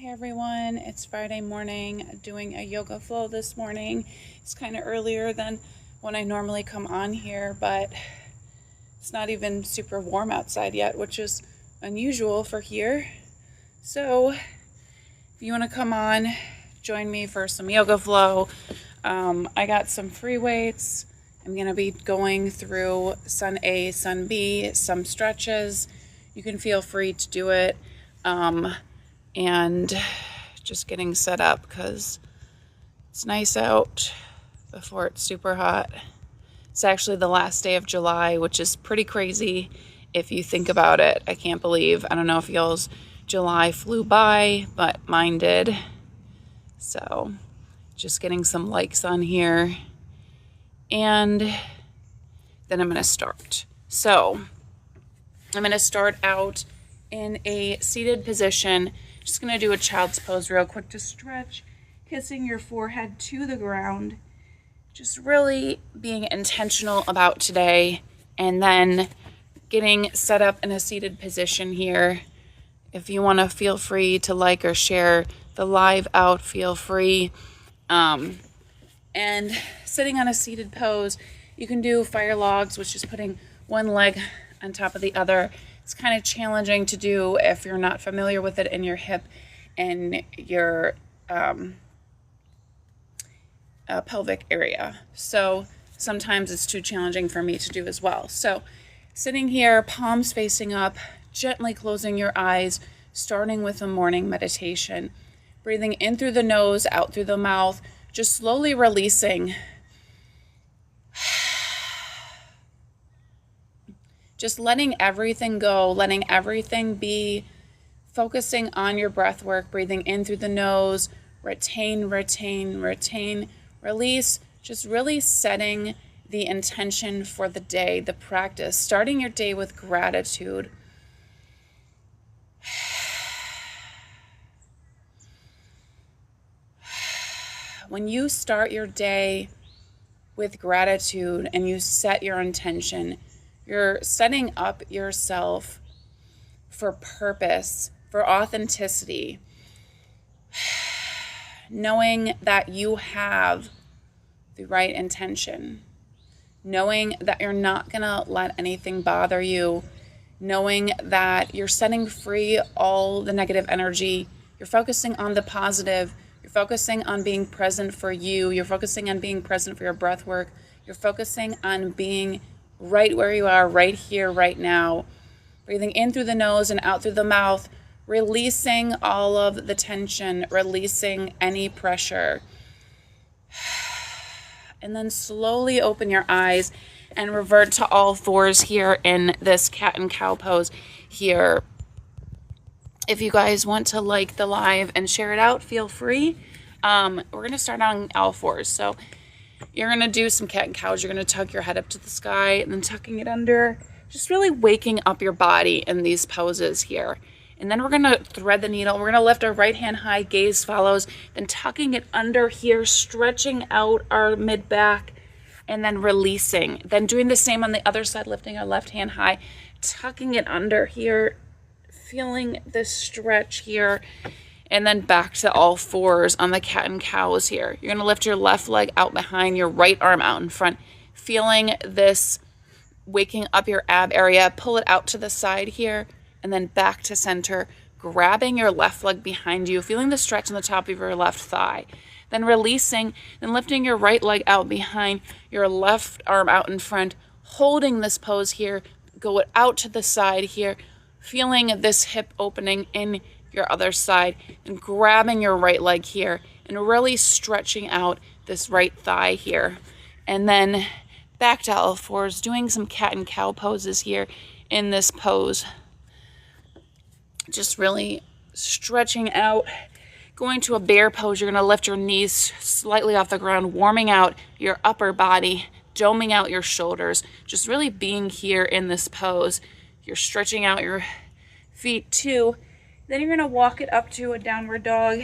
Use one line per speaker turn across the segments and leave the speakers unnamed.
Hey everyone, it's Friday morning, doing a yoga flow this morning. It's kind of earlier than when I normally come on here, but it's not even super warm outside yet, which is unusual for here. So if you want to come on, join me for some yoga flow. I got some free weights. I'm going to be going through Sun A, Sun B, some stretches. You can feel free to do it. And just getting set up because it's nice out before it's super hot. It's actually the last day of July, which is pretty crazy if you think about it. I can't believe, I don't know if y'all's July flew by, but mine did. So just getting some likes on here. And then I'm going to start. So I'm going to start out in a seated position. Just going to do a child's pose real quick to stretch, kissing your forehead to the ground. Just really being intentional about today, and then getting set up in a seated position here. If you want to, feel free to like or share the live out, feel free. And sitting on a seated pose, you can do fire logs, which is putting one leg on top of the other. It's kind of challenging to do if you're not familiar with it in your hip and your pelvic area. So sometimes it's too challenging for me to do as well. So sitting here, palms facing up, gently closing your eyes, starting with a morning meditation. Breathing in through the nose, out through the mouth, just slowly releasing. Just letting everything go, letting everything be, focusing on your breath work, breathing in through the nose, retain, retain, retain, release, just really setting the intention for the day, the practice, starting your day with gratitude. When you start your day with gratitude and you set your intention, you're setting up yourself for purpose, for authenticity, knowing that you have the right intention, knowing that you're not going to let anything bother you, knowing that you're setting free all the negative energy, you're focusing on the positive, you're focusing on being present for you, you're focusing on being present for your breath work, you're focusing on being right where you are, right here, right now. Breathing in through the nose and out through the mouth, releasing all of the tension, releasing any pressure. And then slowly open your eyes and revert to all fours here in this cat and cow pose here. If you guys want to like the live and share it out, feel free. We're going to start on all fours. So you're going to do some cat and cows. You're going to tuck your head up to the sky and then tucking it under. Just really waking up your body in these poses here. And then we're going to thread the needle. We're going to lift our right hand high, gaze follows, then tucking it under here, stretching out our mid back, and then releasing. Then doing the same on the other side, lifting our left hand high, tucking it under here, feeling this stretch here, and then back to all fours on the cat and cows here. You're going to lift your left leg out behind, your right arm out in front, feeling this waking up your ab area. Pull it out to the side here, and then back to center, grabbing your left leg behind you, feeling the stretch on the top of your left thigh. Then releasing, then lifting your right leg out behind, your left arm out in front, holding this pose here, go it out to the side here, feeling this hip opening in your other side, and grabbing your right leg here and really stretching out this right thigh here. And then back to all fours, doing some cat and cow poses here in this pose. Just really stretching out. Going to a bear pose, you're going to lift your knees slightly off the ground, warming out your upper body, doming out your shoulders, just really being here in this pose. You're stretching out your feet too. Then you're going to walk it up to a downward dog.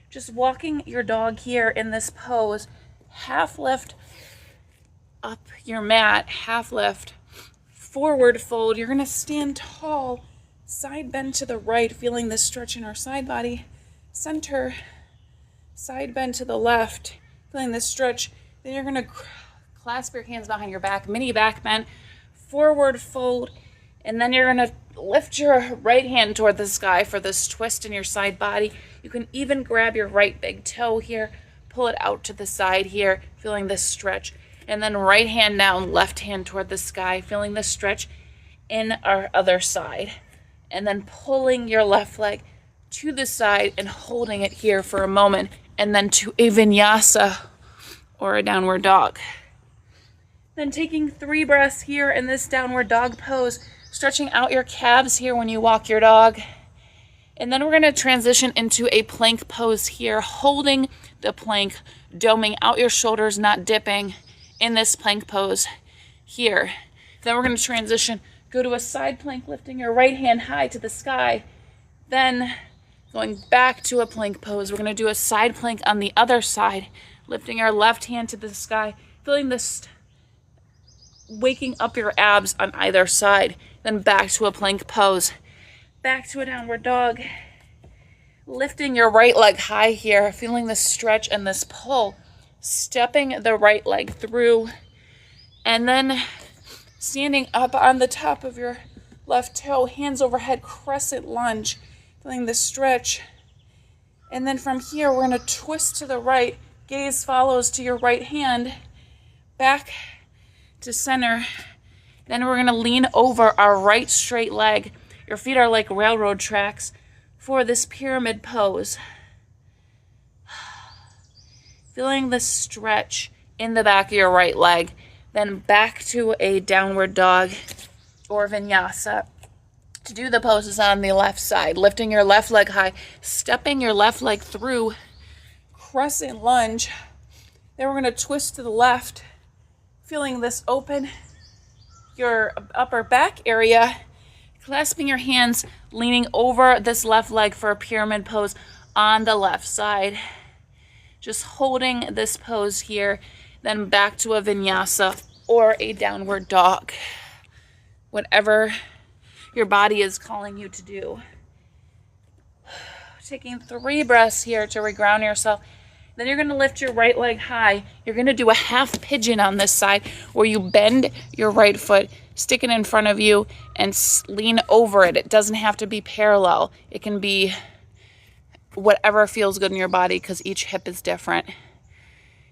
Just walking your dog here in this pose. Half lift up your mat, half lift, forward fold. You're going to stand tall, side bend to the right, feeling this stretch in our side body. center, side bend to the left, feeling this stretch. Then you're gonna clasp your hands behind your back, mini back bend, forward fold, and then you're gonna lift your right hand toward the sky for this twist in your side body. You can even grab your right big toe here, pull it out to the side here, feeling this stretch. And then right hand down, left hand toward the sky, feeling this stretch in our other side. And then pulling your left leg to the side and holding it here for a moment. And then to a vinyasa or a downward dog. Then taking 3 breaths here in this downward dog pose, stretching out your calves here when you walk your dog. And then we're going to transition into a plank pose here, holding the plank, doming out your shoulders, not dipping in this plank pose here. Then we're going to transition, go to a side plank, lifting your right hand high to the sky. Then going back to a plank pose, we're going to do a side plank on the other side, lifting our left hand to the sky, feeling this, waking up your abs on either side. Then back to a plank pose, back to a downward dog, lifting your right leg high here, feeling this stretch and this pull, stepping the right leg through, and then standing up on the top of your left toe, hands overhead, crescent lunge, feeling this stretch. And then from here, we're going to twist to the right, gaze follows to your right hand, back to center. Then we're going to lean over our right straight leg. Your feet are like railroad tracks for this pyramid pose. Feeling the stretch in the back of your right leg. Then back to a downward dog or vinyasa. To do the poses on the left side, lifting your left leg high, stepping your left leg through, crescent lunge. Then we're going to twist to the left, feeling this open your upper back area, clasping your hands, leaning over this left leg for a pyramid pose on the left side. Just holding this pose here, then back to a vinyasa or a downward dog. Whatever your body is calling you to do. Taking 3 breaths here to reground yourself. Then you're going to lift your right leg high. You're going to do a half pigeon on this side where you bend your right foot, stick it in front of you, and lean over it. It doesn't have to be parallel. It can be whatever feels good in your body because each hip is different.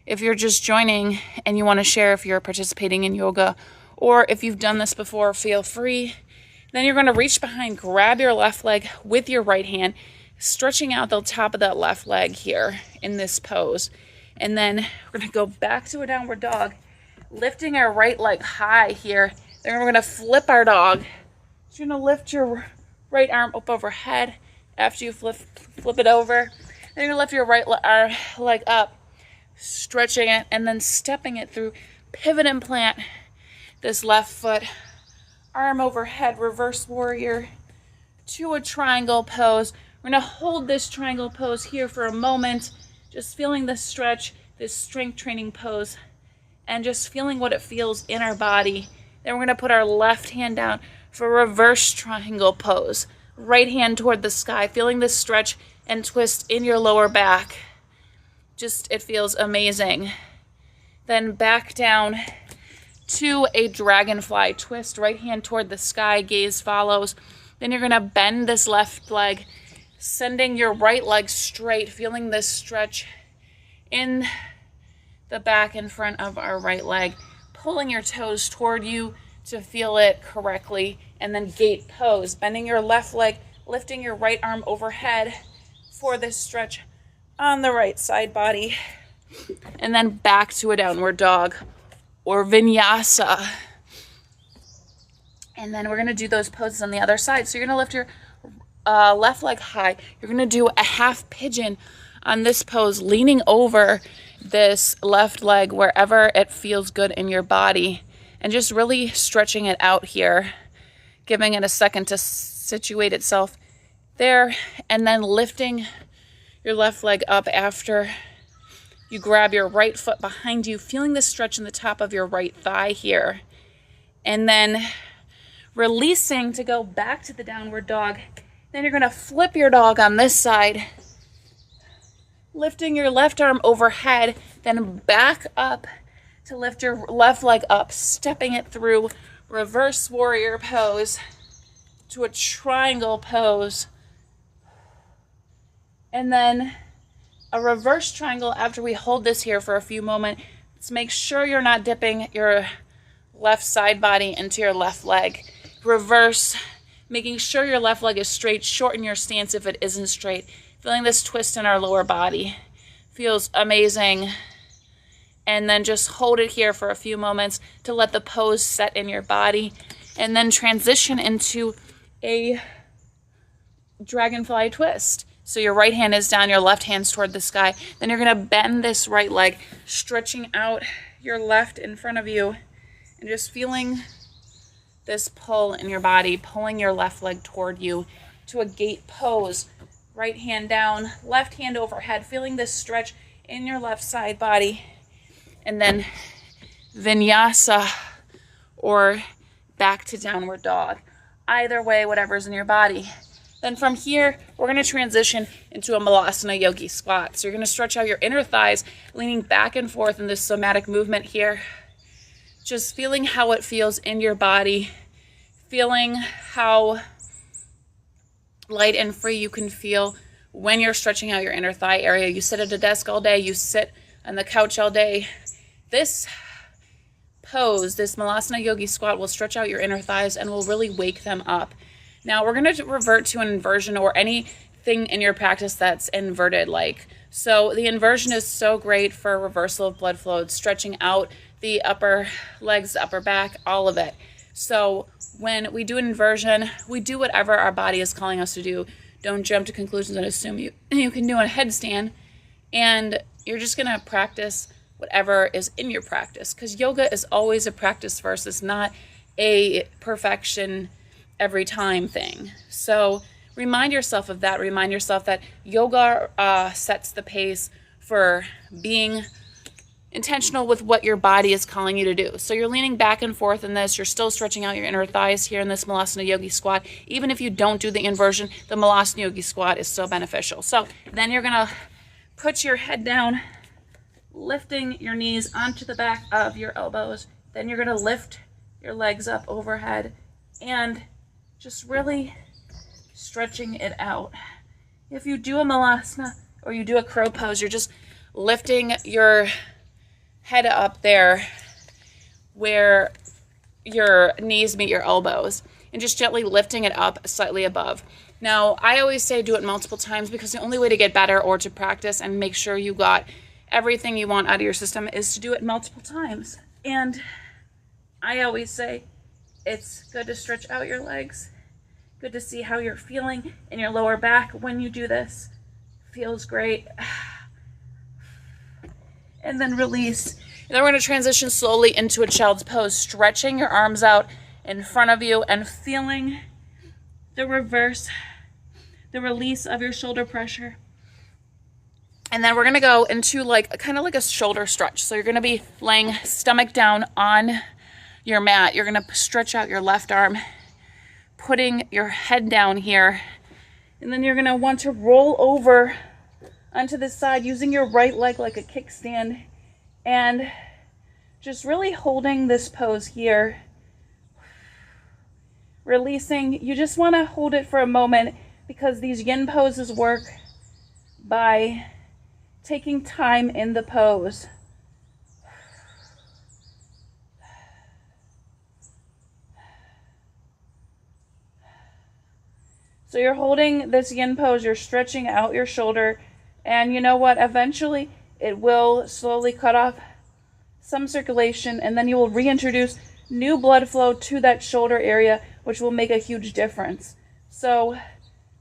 If you're just joining and you want to share if you're participating in yoga or if you've done this before, feel free. Then you're going to reach behind, grab your left leg with your right hand, stretching out the top of that left leg here in this pose. And then we're going to go back to a downward dog, lifting our right leg high here. Then we're going to flip our dog. So you're going to lift your right arm up overhead after you flip it over. Then you're going to lift your right leg up, stretching it, and then stepping it through. Pivot and plant this left foot, arm overhead, reverse warrior to a triangle pose. We're going to hold this triangle pose here for a moment, just feeling this stretch, this strength training pose, and just feeling what it feels in our body. Then we're going to put our left hand down for reverse triangle pose. Right hand toward the sky, feeling this stretch and twist in your lower back. Just, it feels amazing. Then back down to a dragonfly twist, right hand toward the sky, gaze follows. Then you're going to bend this left leg, sending your right leg straight, feeling this stretch in the back and front of our right leg, pulling your toes toward you to feel it correctly, and then gate pose, bending your left leg, lifting your right arm overhead for this stretch on the right side body, and then back to a downward dog or vinyasa. And then we're going to do those poses on the other side. So you're going to lift your left leg high. You're going to do a half pigeon on this pose, leaning over this left leg wherever it feels good in your body, and just really stretching it out here, giving it a second to situate itself there, and then lifting your left leg up after you grab your right foot behind you, feeling the stretch in the top of your right thigh here, and then releasing to go back to the downward dog. Then you're going to flip your dog on this side, lifting your left arm overhead, then back up to lift your left leg up, stepping it through reverse warrior pose to a triangle pose, and then a reverse triangle after we hold this here for a few moments. Let's make sure you're not dipping your left side body into your left leg. Reverse, making sure your left leg is straight. Shorten your stance if it isn't straight. Feeling this twist in our lower body. Feels amazing. And then just hold it here for a few moments to let the pose set in your body. And then transition into a dragonfly twist. So your right hand is down, your left hand's toward the sky. Then you're going to bend this right leg, stretching out your left in front of you, and just feeling this pull in your body, pulling your left leg toward you to a gate pose. Right hand down, left hand overhead, feeling this stretch in your left side body. And then vinyasa, or back to downward dog. Either way, whatever's in your body. Then from here, we're going to transition into a Malasana Yogi squat. So you're going to stretch out your inner thighs, leaning back and forth in this somatic movement here. Just feeling how it feels in your body. Feeling how light and free you can feel when you're stretching out your inner thigh area. You sit at a desk all day. You sit on the couch all day. This pose, this Malasana Yogi squat, will stretch out your inner thighs and will really wake them up. Now we're going to revert to an inversion, or anything in your practice that's inverted like. So the inversion is so great for reversal of blood flow, stretching out the upper legs, the upper back, all of it. So when we do an inversion, we do whatever our body is calling us to do. Don't jump to conclusions and assume you can do a headstand. And you're just going to practice whatever is in your practice, because yoga is always a practice first. It's not a perfection every time thing. So remind yourself of that. Remind yourself that yoga sets the pace for being intentional with what your body is calling you to do. So you're leaning back and forth in this. You're still stretching out your inner thighs here in this Malasana Yogi squat. Even if you don't do the inversion, the Malasana Yogi squat is still beneficial. So then you're going to put your head down, lifting your knees onto the back of your elbows. Then you're going to lift your legs up overhead and just really stretching it out. If you do a Malasana or you do a crow pose, you're just lifting your head up there where your knees meet your elbows and just gently lifting it up slightly above. Now, I always say do it multiple times, because the only way to get better or to practice and make sure you got everything you want out of your system is to do it multiple times. And I always say it's good to stretch out your legs. Good to see how you're feeling in your lower back when you do this. Feels great. And then release. And then we're going to transition slowly into a child's pose, stretching your arms out in front of you and feeling the reverse, the release of your shoulder pressure. And then we're going to go into kind of like a shoulder stretch. So you're going to be laying stomach down on your mat. You're going to stretch out your left arm, putting your head down here. And then you're going to want to roll over onto the side using your right leg like a kickstand, and just really holding this pose here. Releasing. You just want to hold it for a moment, because these yin poses work by taking time in the pose. So you're holding this yin pose, you're stretching out your shoulder, and you know what? Eventually it will slowly cut off some circulation, and then you will reintroduce new blood flow to that shoulder area, which will make a huge difference. So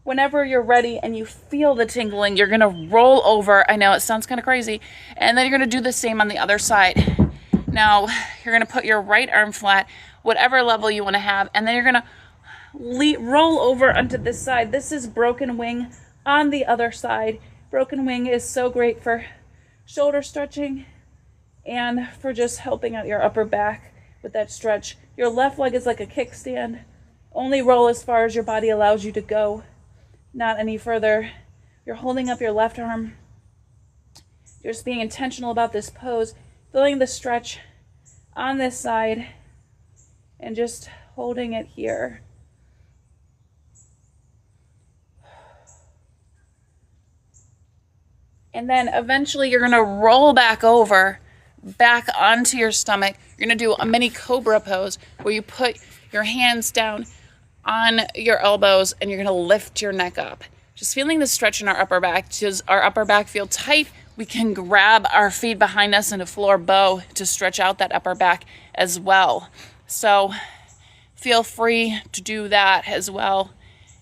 whenever you're ready and you feel the tingling, you're going to roll over. I know it sounds kind of crazy. And then you're going to do the same on the other side. Now, you're going to put your right arm flat, whatever level you want to have, and then you're going to roll over onto this side. This is broken wing on the other side. Broken wing is so great for shoulder stretching and for just helping out your upper back with that stretch. Your left leg is like a kickstand. Only roll as far as your body allows you to go, not any further. You're holding up your left arm Just being intentional about this pose, feeling the stretch on this side, and just holding it here. And then eventually you're gonna roll back over, back onto your stomach. You're gonna do a mini cobra pose where you put your hands down on your elbows and you're gonna lift your neck up. Just feeling the stretch in our upper back. Does our upper back feel tight? We can grab our feet behind us in a floor bow to stretch out that upper back as well. So feel free to do that as well.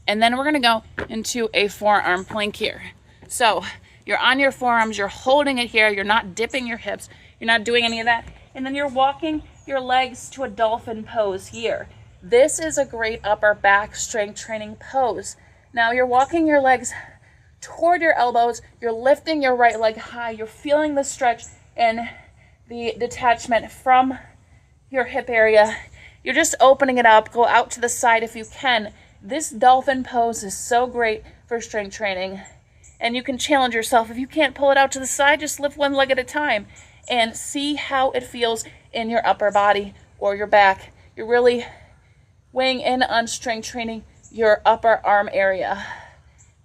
And then we're gonna go into a forearm plank here. So you're on your forearms, you're holding it here, you're not dipping your hips, you're not doing any of that. And then you're walking your legs to a dolphin pose here. This is a great upper back strength training pose. Now you're walking your legs toward your elbows, you're lifting your right leg high, you're feeling the stretch and the detachment from your hip area. You're just opening it up, go out to the side if you can. This dolphin pose is so great for strength training. And you can challenge yourself. If you can't pull it out to the side, just lift one leg at a time and see how it feels in your upper body or your back. You're really weighing in on strength training your upper arm area.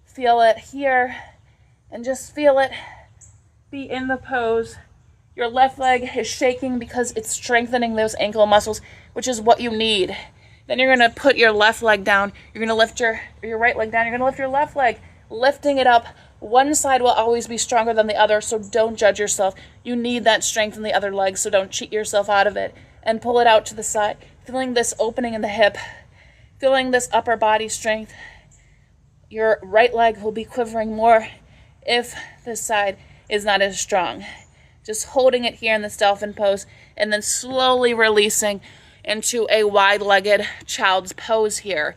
Feel it here and just feel it. Be in the pose. Your left leg is shaking because it's strengthening those ankle muscles, which is what you need. Then you're gonna put your left leg down. You're gonna lift your right leg down. You're gonna lift your left leg, lifting it up. One side will always be stronger than the other, so don't judge yourself. You need that strength in the other leg, so don't cheat yourself out of it. And pull it out to the side, feeling this opening in the hip, feeling this upper body strength. Your right leg will be quivering more if this side is not as strong. Just holding it here in this dolphin pose, and then slowly releasing into a wide-legged child's pose here.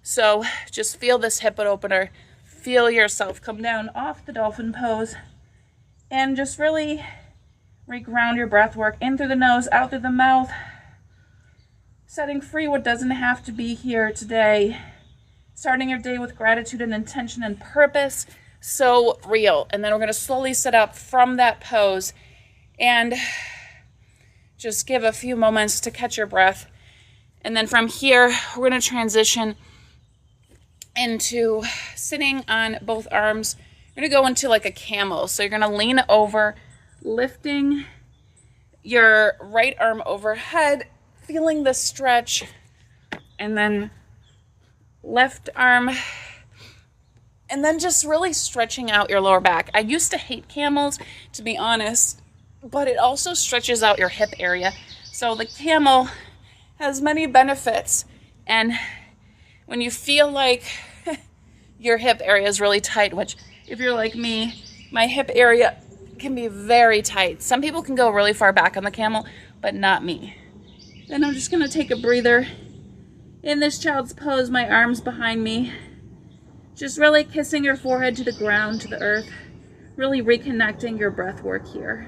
So just feel this hip opener. Feel yourself come down off the dolphin pose and just really reground your breath work in through the nose, out through the mouth, setting free what doesn't have to be here today. Starting your day with gratitude and intention and purpose. So real. And then we're going to slowly sit up from that pose and just give a few moments to catch your breath. And then from here, we're going to transition into sitting on both arms. You're going to go into like a camel. So you're going to lean over, lifting your right arm overhead, feeling the stretch, and then left arm, and then just really stretching out your lower back. I used to hate camels, to be honest, but it also stretches out your hip area. So the camel has many benefits, and when you feel like your hip area is really tight, which if you're like me, my hip area can be very tight. Some people can go really far back on the camel, but not me. Then I'm just gonna take a breather in this child's pose, my arms behind me. Just really kissing your forehead to the ground, to the earth. Really reconnecting your breath work here.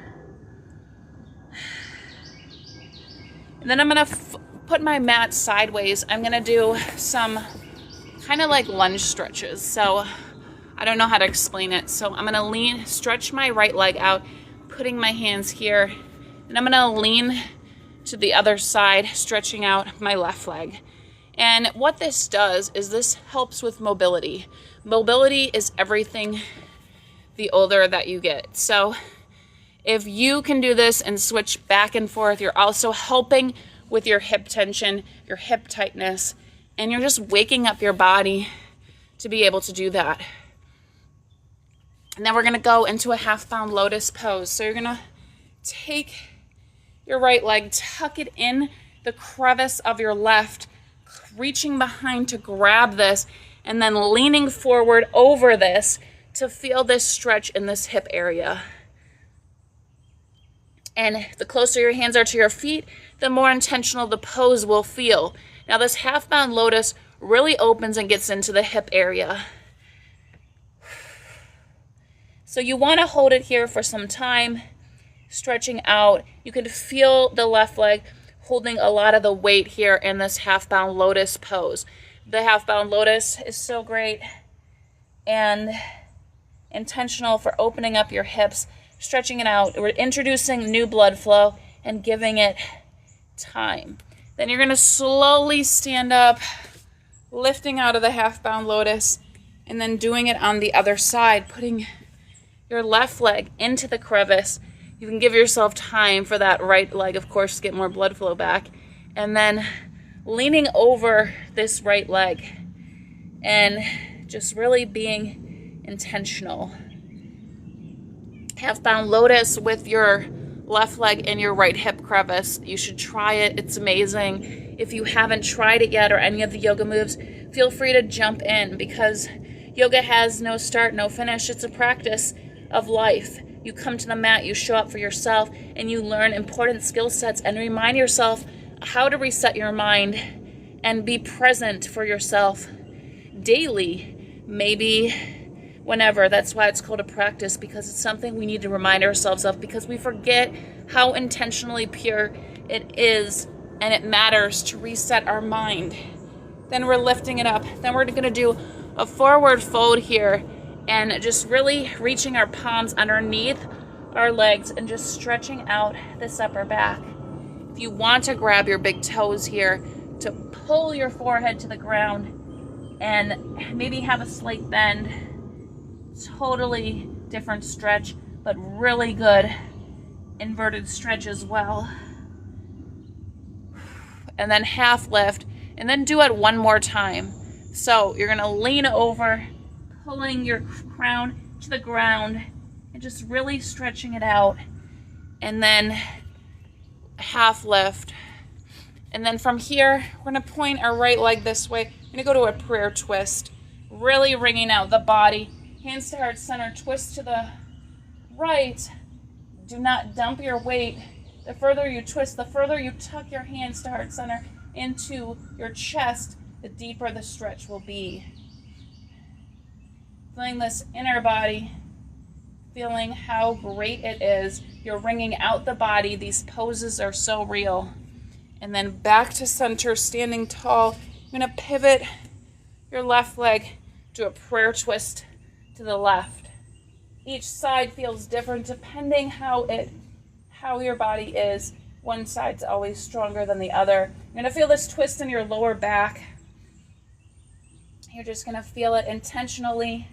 And then I'm gonna put my mat sideways. I'm gonna do some kind of like lunge stretches. So I don't know how to explain it. So I'm gonna stretch my right leg out, putting my hands here, and I'm gonna lean to the other side, stretching out my left leg. And what this does is this helps with mobility. Mobility is everything the older that you get. So if you can do this and switch back and forth, you're also helping with your hip tension, your hip tightness, and you're just waking up your body to be able to do that. And then we're gonna go into a half-bound lotus pose. So you're gonna take your right leg, tuck it in the crevice of your left, reaching behind to grab this, and then leaning forward over this to feel this stretch in this hip area. And the closer your hands are to your feet, the more intentional the pose will feel. Now this half-bound lotus really opens and gets into the hip area. So you want to hold it here for some time, stretching out. You can feel the left leg holding a lot of the weight here in this half-bound lotus pose. The half-bound lotus is so great and intentional for opening up your hips, stretching it out. We're introducing new blood flow and giving it time. Then you're going to slowly stand up, lifting out of the half-bound lotus, and then doing it on the other side, putting your left leg into the crevice. You can give yourself time for that right leg, of course, to get more blood flow back. And then leaning over this right leg and just really being intentional. Half-bound lotus with your left leg in your right hip crevice. You should try it. It's amazing. If you haven't tried it yet or any of the yoga moves, feel free to jump in, because yoga has no start, no finish. It's a practice of life. You come to the mat, you show up for yourself, and you learn important skill sets and remind yourself how to reset your mind and be present for yourself daily, maybe whenever. That's why it's called a practice, because it's something we need to remind ourselves of, because we forget how intentionally pure it is, and it matters to reset our mind. Then we're lifting it up. Then we're going to do a forward fold here and just really reaching our palms underneath our legs and just stretching out this upper back. If you want to grab your big toes here to pull your forehead to the ground and maybe have a slight bend, totally different stretch, but really good inverted stretch as well. And then half lift, and then do it one more time. So you're gonna lean over, pulling your crown to the ground and just really stretching it out. And then half lift. And then from here, we're gonna point our right leg this way. We're gonna go to a prayer twist, really wringing out the body. Hands to heart center, twist to the right. Do not dump your weight. The further you twist, the further you tuck your hands to heart center into your chest, the deeper the stretch will be. Feeling this inner body, feeling how great it is. You're wringing out the body. These poses are so real. And then back to center, standing tall. You're going to pivot your left leg, do a prayer twist to the left. Each side feels different depending how your body is. One side's always stronger than the other. You're going to feel this twist in your lower back. You're just going to feel it intentionally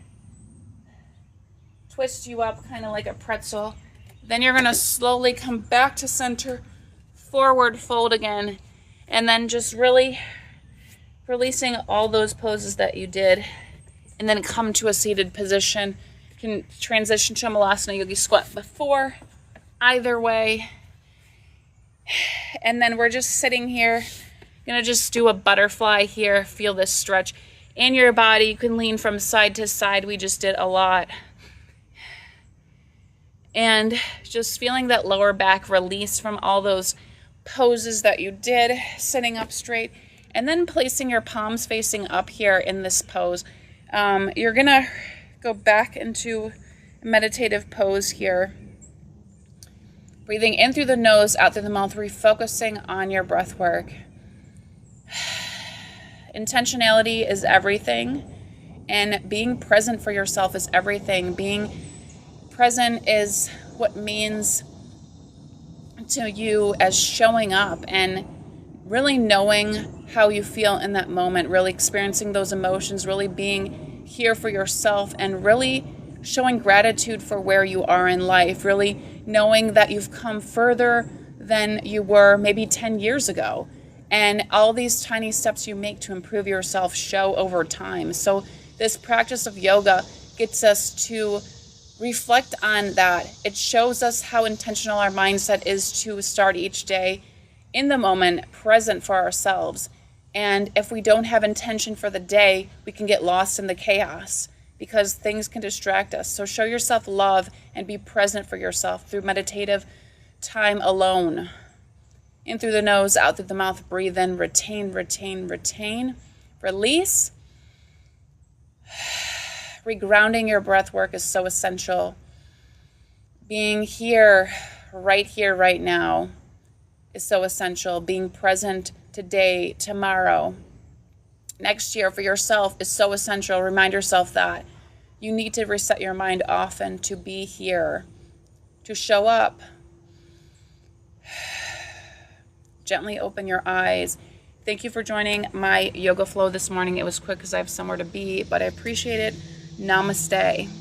twist you up, kind of like a pretzel. Then you're going to slowly come back to center, forward fold again, and then just really releasing all those poses that you did, and then come to a seated position. You can transition to a Malasana Yogi squat before, either way. And then we're just sitting here. You're going to just do a butterfly here. Feel this stretch in your body. You can lean from side to side. We just did a lot. And just feeling that lower back release from all those poses that you did, sitting up straight, and then placing your palms facing up here in this pose. You're going to go back into a meditative pose here. Breathing in through the nose, out through the mouth, refocusing on your breath work. Intentionality is everything, and being present for yourself is everything. Being present is what means to you as showing up and really knowing how you feel in that moment, really experiencing those emotions, really being here for yourself, and really showing gratitude for where you are in life, really knowing that you've come further than you were maybe 10 years ago. And all these tiny steps you make to improve yourself show over time. So this practice of yoga gets us to reflect on that. It shows us how intentional our mindset is to start each day in the moment, present for ourselves. And if we don't have intention for the day, we can get lost in the chaos because things can distract us. So show yourself love and be present for yourself through meditative time alone. In through the nose, out through the mouth, breathe in, retain, retain, retain. Release. Regrounding your breath work is so essential. Being here, right now is so essential. Being present today, tomorrow, next year for yourself is so essential. Remind yourself that you need to reset your mind often to be here, to show up. Gently open your eyes. Thank you for joining my yoga flow this morning. It was quick because I have somewhere to be, but I appreciate it. Namaste.